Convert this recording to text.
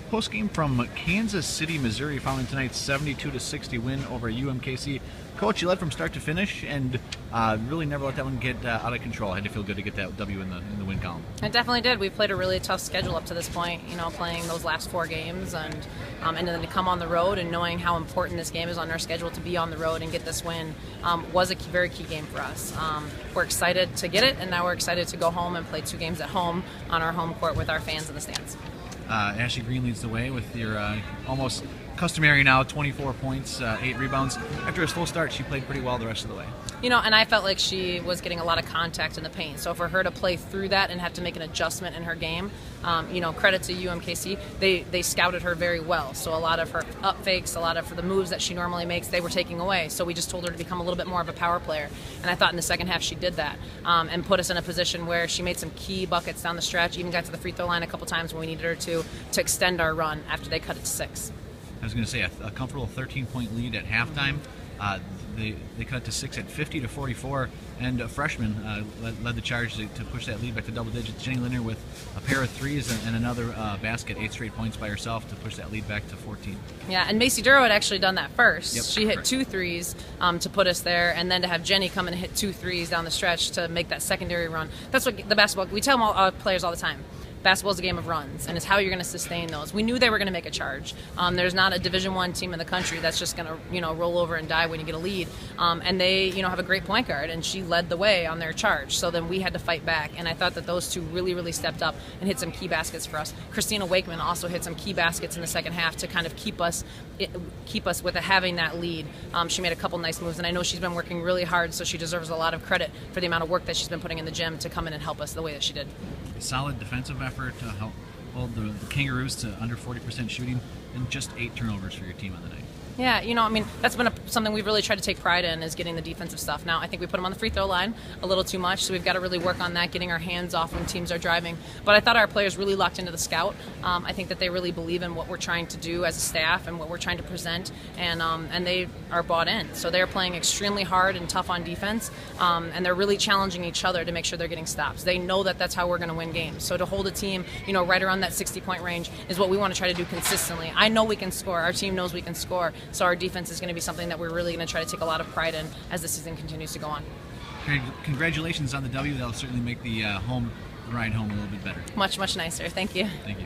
Postgame from Kansas City, Missouri, following tonight's 72-60 win over UMKC. Coach, you led from start to finish, and really never let that one get out of control. Had to feel good to get that W in the win column. It definitely did. We've played a really tough schedule up to this point, playing those last 4 games, and then to come on the road and knowing how important this game is on our schedule to be on the road and get this win was a very key game for us. We're excited to get it, and now we're excited to go home and play 2 games at home on our home court with our fans in the stands. Ashley Green leads the way with your almost customary now 24 points, 8 rebounds. After a slow start, she played pretty well the rest of the way. And I felt like she was getting a lot of contact in the paint. So for her to play through that and have to make an adjustment in her game, credit to UMKC, they scouted her very well. So a lot of her up fakes, a lot of the moves that she normally makes, they were taking away. So we just told her to become a little bit more of a power player. And I thought in the second half she did that and put us in a position where she made some key buckets down the stretch, even got to the free throw line a couple times when we needed her to extend our run after they cut it to 6. I was going to say a comfortable 13-point lead at halftime. They cut it to 6 at 50-44, and a freshman led the charge to push that lead back to double digits. Jenny Linder with a pair of threes and another basket, 8 straight points by herself to push that lead back to 14. Yeah, and Macy Duro had actually done that first. Yep, she hit correct. 2 threes to put us there, and then to have Jenny come in and hit 2 threes down the stretch to make that secondary run. That's what the basketball, we tell our players all the time. Basketball is a game of runs, and it's how you're going to sustain those. We knew they were going to make a charge. There's not a Division I team in the country that's just going to, roll over and die when you get a lead. And they, have a great point guard, and she led the way on their charge. So then we had to fight back, and I thought that those 2 really, really stepped up and hit some key baskets for us. Christina Wakeman also hit some key baskets in the second half to kind of keep us with having that lead. She made a couple nice moves, and I know she's been working really hard, so she deserves a lot of credit for the amount of work that she's been putting in the gym to come in and help us the way that she did. Solid defensive effort to help hold the Kangaroos to under 40% shooting and just 8 turnovers for your team on the night. Yeah, that's been something we've really tried to take pride in, is getting the defensive stuff. Now, I think we put them on the free throw line a little too much, so we've got to really work on that, getting our hands off when teams are driving. But I thought our players really locked into the scout. I think that they really believe in what we're trying to do as a staff and what we're trying to present, and they are bought in. So they're playing extremely hard and tough on defense, and they're really challenging each other to make sure they're getting stops. They know that that's how we're going to win games. So to hold a team, right around that 60-point range is what we want to try to do consistently. I know we can score. Our team knows we can score. So our defense is going to be something that we're really going to try to take a lot of pride in as the season continues to go on. Congratulations on the W. That'll certainly make the ride home a little bit better. Much, much nicer. Thank you. Thank you.